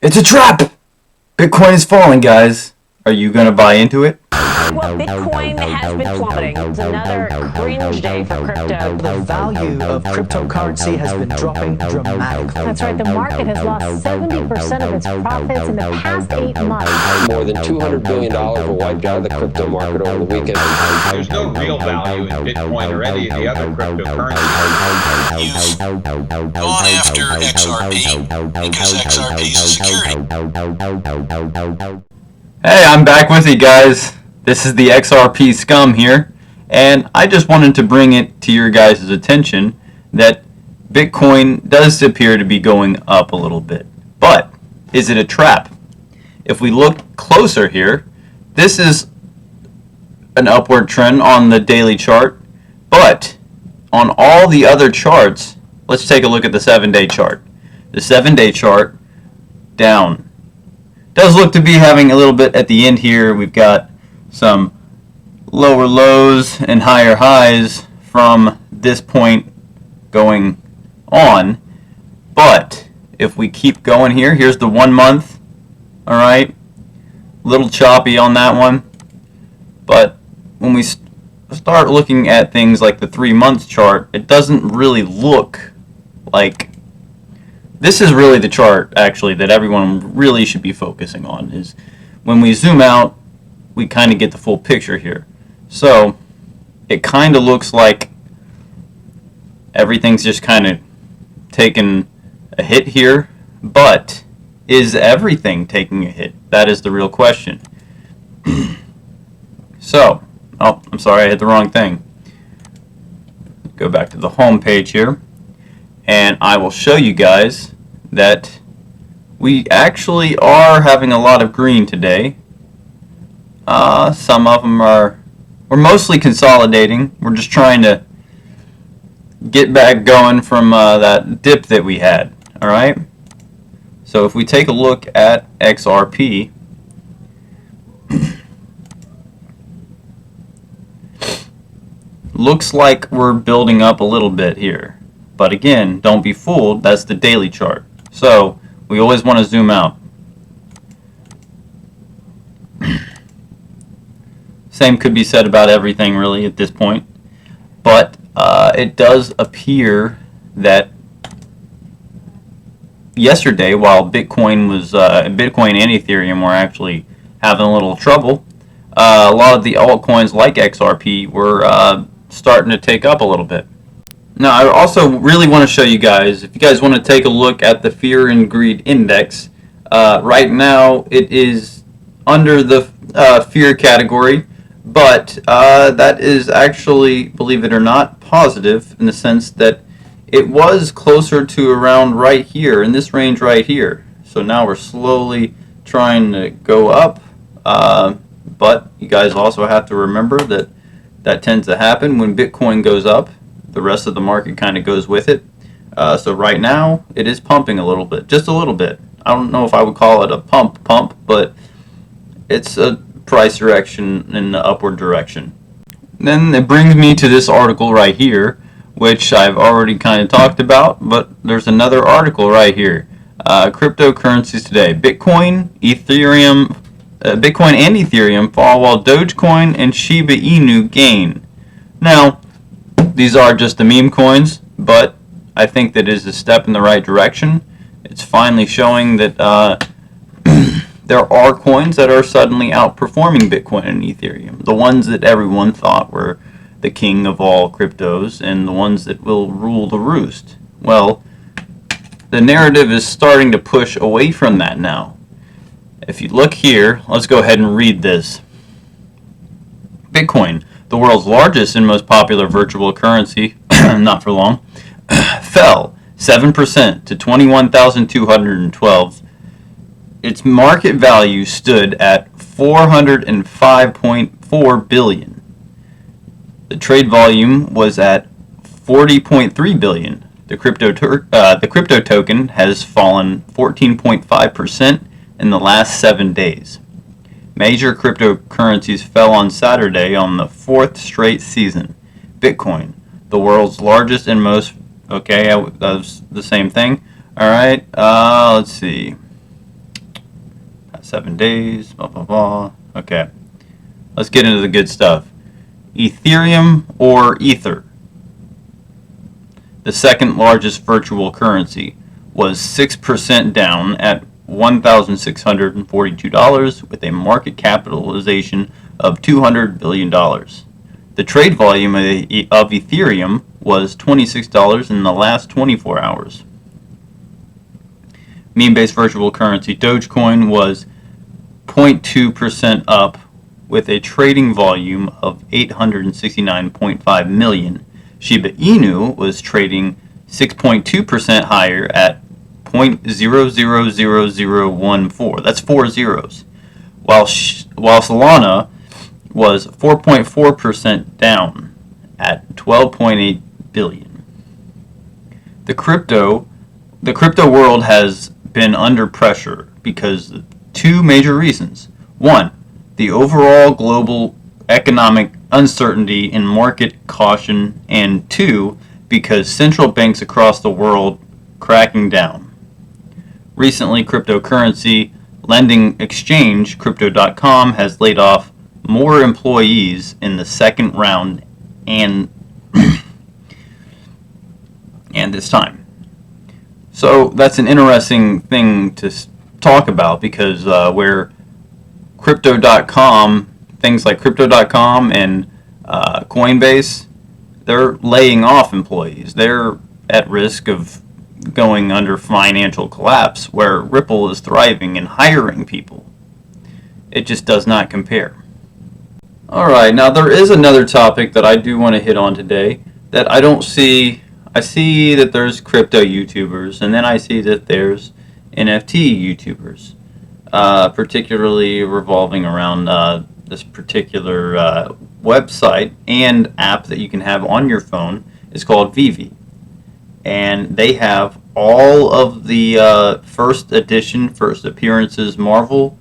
It's a trap! Bitcoin is falling, guys. Are you gonna buy into it? Well, Bitcoin has been plummeting. It's another cringe day for crypto. The value of cryptocurrency has been dropping dramatically. That's right, the market has lost 70% of its profits in the past 8 months. More than $200 billion were wiped out of the crypto market over the weekend. There's no real value in Bitcoin or any of the other cryptocurrencies. You've gone after XRP because XRP is a security. Hey, I'm back with you guys. This is the XRP scum here, and I just wanted to bring it to your guys' attention that Bitcoin does appear to be going up a little bit. But is it a trap? If we look closer here, this is an upward trend on the daily chart, but on all the other charts, let's take a look at the 7-day chart. The 7-day chart down. Does look to be having a little bit at the end here. We've got some lower lows and higher highs from this point going on. But if we keep going here, here's the 1 month. Alright, little choppy on that one. But when we start looking at things like the 3 month chart, it doesn't really look like. This is really the chart, actually, that everyone really should be focusing on. Is when we zoom out, we kind of get the full picture here. So it kind of looks like everything's just kind of taking a hit here. But is everything taking a hit? That is the real question. So, oh, I'm sorry, I hit the wrong thing. Go back to the home page here. And I will show you guys that we actually are having a lot of green today. Some of them we're mostly consolidating. We're just trying to get back going from that dip that we had. Alright? So if we take a look at XRP, looks like we're building up a little bit here. But again, don't be fooled, that's the daily chart. So we always want to zoom out. Same could be said about everything really at this point. But it does appear that yesterday, while Bitcoin and Ethereum were actually having a little trouble, a lot of the altcoins like XRP were starting to take up a little bit. Now, I also really want to show you guys, if you guys want to take a look at the Fear and Greed Index, right now it is under the fear category, but that is actually, believe it or not, positive in the sense that it was closer to around right here, in this range right here. So now we're slowly trying to go up, but you guys also have to remember that that tends to happen when Bitcoin goes up. The rest of the market kind of goes with it. So right now, it is pumping a little bit, just a little bit. I don't know if I would call it a pump, but it's a price direction in the upward direction. Then it brings me to this article right here, which I've already kind of talked about, but there's another article right here. Cryptocurrencies today. Bitcoin and Ethereum fall while Dogecoin and Shiba Inu gain. Now, these are just the meme coins, but I think that is a step in the right direction. It's finally showing that there are coins that are suddenly outperforming Bitcoin and Ethereum. The ones that everyone thought were the king of all cryptos and the ones that will rule the roost. Well, the narrative is starting to push away from that now. If you look here, let's go ahead and read this. Bitcoin, the world's largest and most popular virtual currency, not for long, fell 7% to 21,212. Its market value stood at 405.4 billion. The trade volume was at 40.3 billion. The crypto token has fallen 14.5% in the last 7 days. Major cryptocurrencies fell on Saturday on the 4th straight season. Bitcoin, the world's largest and most... Okay, that was the same thing. Alright, let's see. 7 days, blah, blah, blah. Okay. Let's get into the good stuff. Ethereum or Ether, the second largest virtual currency, was 6% down at $1,642 with a market capitalization of $200 billion. The trade volume of Ethereum was $26 in the last 24 hours. Meme-based virtual currency Dogecoin was 0.2% up with a trading volume of 869.5 million. Shiba Inu was trading 6.2% higher at 0.000014. That's 4 zeros. While Solana was 4.4% down at 12.8 billion. The crypto world has been under pressure because of two major reasons. One, the overall global economic uncertainty and market caution, and two, because central banks across the world cracking down. Recently, cryptocurrency lending exchange Crypto.com has laid off more employees in the second round and this time. So that's an interesting thing to talk about because where Crypto.com, things like Crypto.com and Coinbase, they're laying off employees. They're at risk of going under financial collapse, where Ripple is thriving and hiring people. It just does not compare. Alright, now there is another topic that I do want to hit on today that I don't see. I see that there's crypto YouTubers, and then I see that there's NFT YouTubers, particularly revolving around this particular website and app that you can have on your phone. Is called Veve. And they have all of the first edition, first appearances Marvel,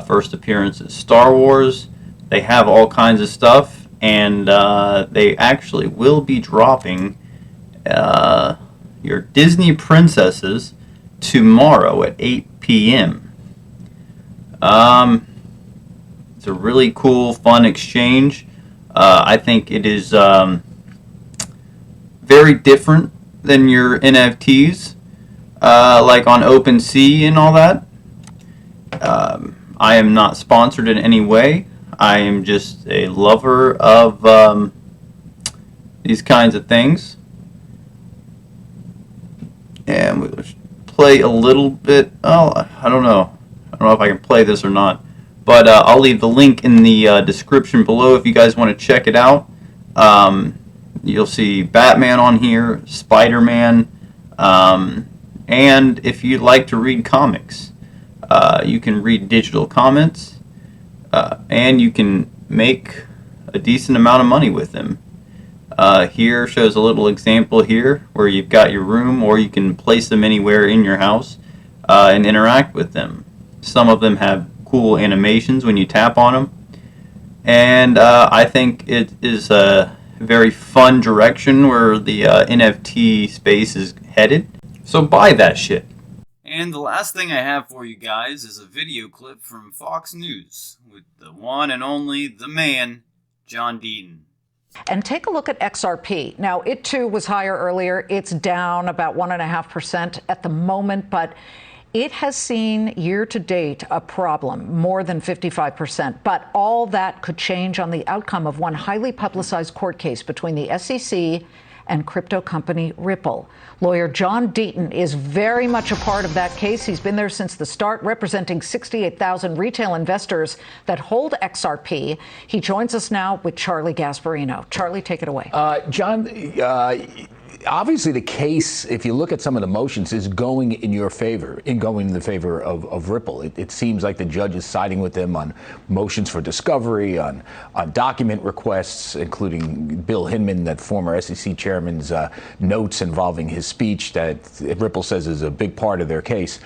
first appearances Star Wars. They have all kinds of stuff, and they actually will be dropping your Disney princesses tomorrow at 8 p.m. It's a really cool, fun exchange. I think it is very different than your NFTs, like on OpenSea and all that. I am not sponsored in any way. I am just a lover of these kinds of things. And we'll play a little bit. Oh, I don't know. I don't know if I can play this or not. But I'll leave the link in the description below if you guys want to check it out. You'll see Batman on here, Spider-Man, and if you'd like to read comics, you can read digital comics, and you can make a decent amount of money with them. Here shows a little example here where you've got your room, or you can place them anywhere in your house and interact with them. Some of them have cool animations when you tap on them, and I think it is a very fun direction where the NFT space is headed. So buy that shit. And the last thing I have for you guys is a video clip from Fox News with the one and only, the man, John Deaton. And take a look at XRP. Now, it too was higher earlier. It's down about 1.5% at the moment, but it has seen year to date a problem, more than 55%. But all that could change on the outcome of one highly publicized court case between the SEC and crypto company Ripple. Lawyer John Deaton is very much a part of that case. He's been there since the start, representing 68,000 retail investors that hold XRP. He joins us now with Charlie Gasparino. Charlie, take it away. John, obviously the case, if you look at some of the motions, is going in your favor, going in the favor of Ripple. It seems like the judge is siding with them on motions for discovery, on document requests, including Bill Hinman, that former SEC chairman's notes involving his speech that Ripple says is a big part of their case.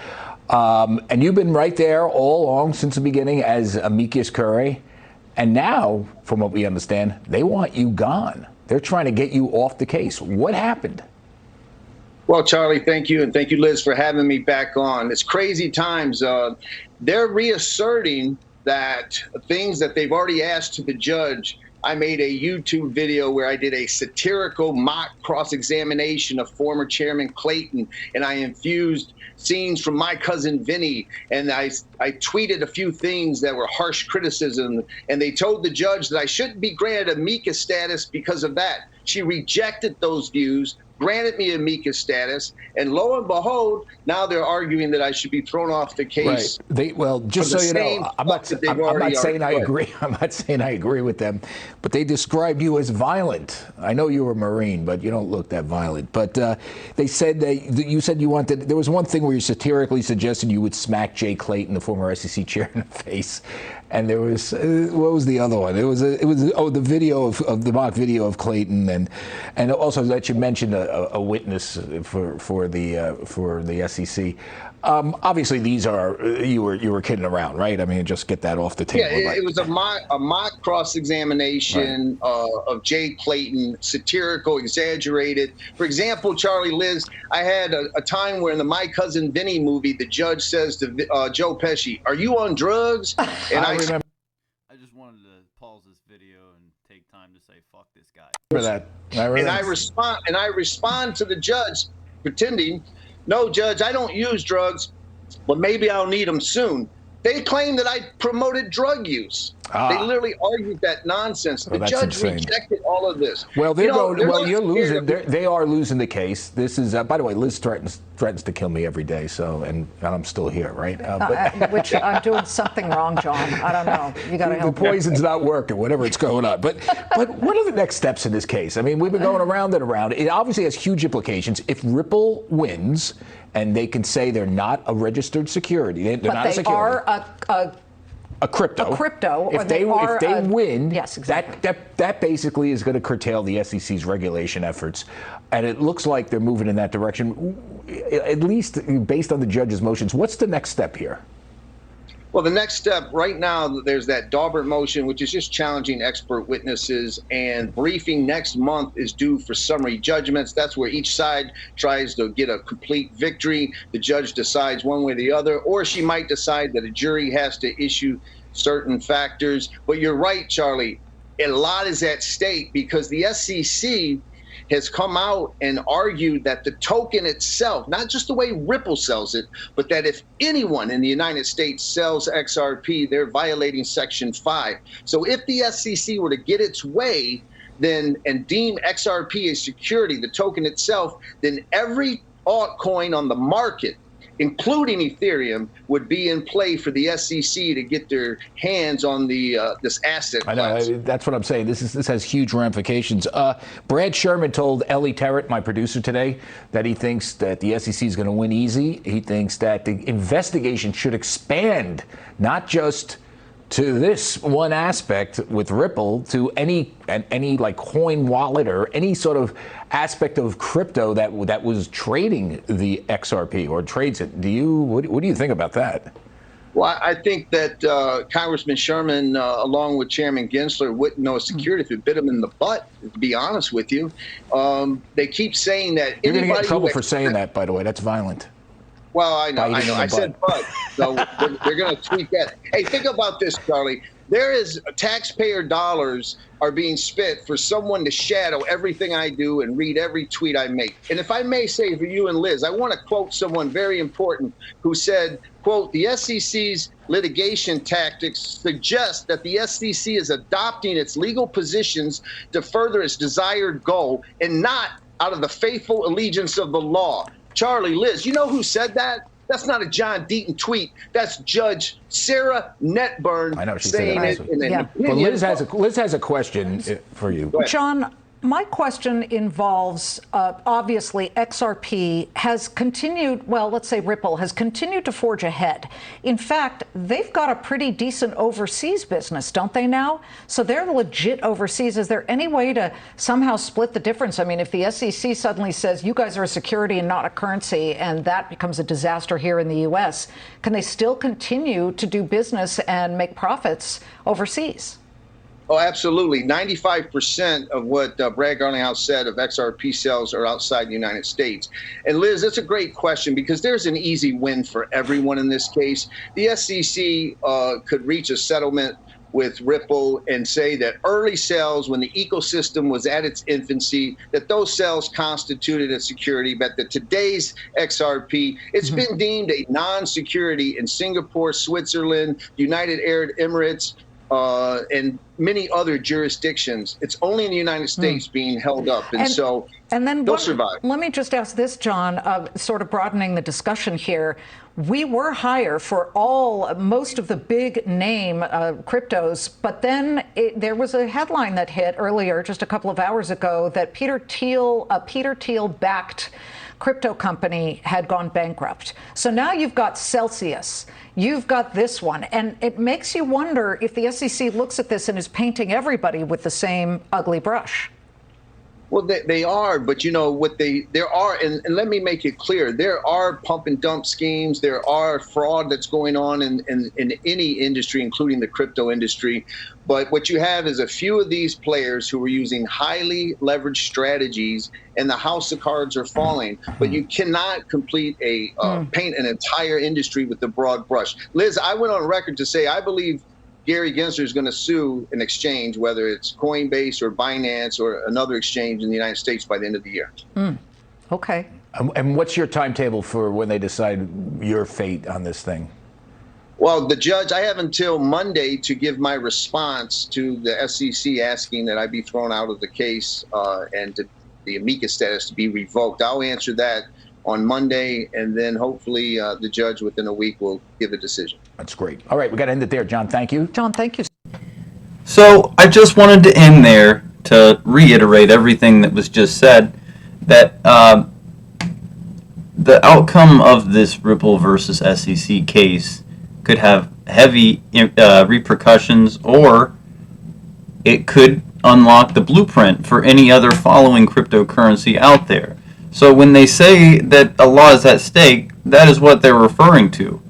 And you've been right there all along since the beginning as amicus curiae. And now, from what we understand, they want you gone. They're trying to get you off the case. What happened? Well, Charlie, thank you. And thank you, Liz, for having me back on. It's crazy times. They're reasserting that things that they've already asked to the judge. I made a YouTube video where I did a satirical mock cross-examination of former Chairman Clayton, and I infused scenes from My Cousin Vinny, and I tweeted a few things that were harsh criticism, and they told the judge that I shouldn't be granted amicus status because of that. She rejected those views, granted me amicus status, and lo and behold, now they're arguing that I should be thrown off the case. Right. Well, just so you know, I'm not saying I agree. I'm not saying I agree with them, but they described you as violent. I know you were a Marine, but you don't look that violent. But they said you said you wanted. There was one thing where you satirically suggested you would smack Jay Clayton, the former SEC chair, in the face. And there was what was the other one? It was the video of the mock video of Clayton, and also that you mentioned a witness for the SEC. Obviously, these are you were kidding around, right? I mean, just get that off the table. Yeah, it was a mock cross-examination of Jay Clayton, satirical, exaggerated. For example, Charlie, Liz, I had a time where in the My Cousin Vinny movie, the judge says to Joe Pesci, "Are you on drugs?" And I just wanted to pause this video and take time to say, "Fuck this guy." Remember that? I respond to the judge, pretending, "No, Judge, I don't use drugs, but maybe I'll need them soon." They claim that I promoted drug use. They literally argued that nonsense. The judge rejected all of this. Well, you're losing. They are losing the case. This is, by the way, Liz threatens to kill me every day. So, and I'm still here, right? Which I'm doing something wrong, John. I don't know. You got to help. The poison's not working, whatever it's going on. But what are the next steps in this case? I mean, we've been going around and around. It obviously has huge implications. If Ripple wins, and they can say they're not a registered security, they're not a security. Are a crypto. A crypto. If they win, yes, exactly. that basically is going to curtail the SEC's regulation efforts, and it looks like they're moving in that direction. At least based on the judge's motions, what's the next step here? Well, the next step right now, there's that Daubert motion, which is just challenging expert witnesses, and briefing next month is due for summary judgments. That's where each side tries to get a complete victory. The judge decides one way or the other, or she might decide that a jury has to issue certain factors. But you're right, Charlie. A lot is at stake because the SEC has come out and argued that the token itself, not just the way Ripple sells it, but that if anyone in the United States sells XRP, they're violating Section 5. So if the SEC were to get its way, then and deem XRP a security, the token itself, then every altcoin on the market, including Ethereum, would be in play for the SEC to get their hands on the this asset class. I know, that's what I'm saying. This has huge ramifications. Brad Sherman told Ellie Terrett, my producer today, that he thinks that the SEC is going to win easy. He thinks that the investigation should expand, not just to this one aspect with Ripple, to any like coin wallet or any sort of aspect of crypto that was trading the XRP or trades it. What do you think about that? Well, I think that Congressman Sherman, along with Chairman Gensler, wouldn't know a security if it bit him in the butt, to be honest with you. They keep saying that you're going to get in trouble for saying that, by the way. That's violent. Well, I know. I said but, so they're going to tweet that. Hey, think about this, Charlie. There is taxpayer dollars are being spent for someone to shadow everything I do and read every tweet I make. And if I may say for you and Liz, I want to quote someone very important who said, quote, "The SEC's litigation tactics suggest that the SEC is adopting its legal positions to further its desired goal and not out of the faithful allegiance of the law." Charlie, Liz, you know who said that? That's not a John Deaton tweet. That's Judge Sarah Netburn saying it in an opinion. Well, Liz has a question for you. John, my question involves, obviously, XRP has continued, well, let's say Ripple has continued to forge ahead. In fact, they've got a pretty decent overseas business, don't they now? So they're legit overseas. Is there any way to somehow split the difference? I mean, if the SEC suddenly says you guys are a security and not a currency, and that becomes a disaster here in the U.S., can they still continue to do business and make profits overseas? Oh, absolutely. 95% of what Brad Garlinghouse said of XRP sales are outside the United States. And Liz, that's a great question because there's an easy win for everyone in this case. The SEC could reach a settlement with Ripple and say that early sales, when the ecosystem was at its infancy, that those sales constituted a security, but that today's XRP, it's been deemed a non-security in Singapore, Switzerland, United Arab Emirates, and many other jurisdictions. It's only in the United States being held up, and so then they'll survive. Let me just ask this, John, sort of broadening the discussion here. We were higher for most of the big name cryptos, but then there was a headline that hit earlier, just a couple of hours ago, that Peter Thiel-backed crypto company had gone bankrupt. So now you've got Celsius, you've got this one, and it makes you wonder if the SEC looks at this and is painting everybody with the same ugly brush. Well, they are, but you know what there are, and let me make it clear, there are pump and dump schemes, there are fraud that's going on in any industry, including the crypto industry. But what you have is a few of these players who are using highly leveraged strategies, and the house of cards are falling. But you cannot paint an entire industry with the broad brush. Liz, I went on record to say I believe Gary Gensler is going to sue an exchange, whether it's Coinbase or Binance or another exchange in the United States by the end of the year. Okay. And what's your timetable for when they decide your fate on this thing? Well, the judge, I have until Monday to give my response to the SEC asking that I be thrown out of the case and the amicus status to be revoked. I'll answer that on Monday, and then hopefully the judge within a week will give a decision. That's great. All right, we got to end it there. John, thank you. John, thank you. So I just wanted to end there to reiterate everything that was just said, that the outcome of this Ripple versus SEC case could have heavy repercussions, or it could unlock the blueprint for any other following cryptocurrency out there. So when they say that a law is at stake, that is what they're referring to.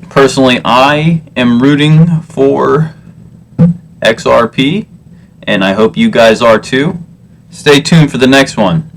Personally, I am rooting for XRP, and I hope you guys are too. Stay tuned for the next one.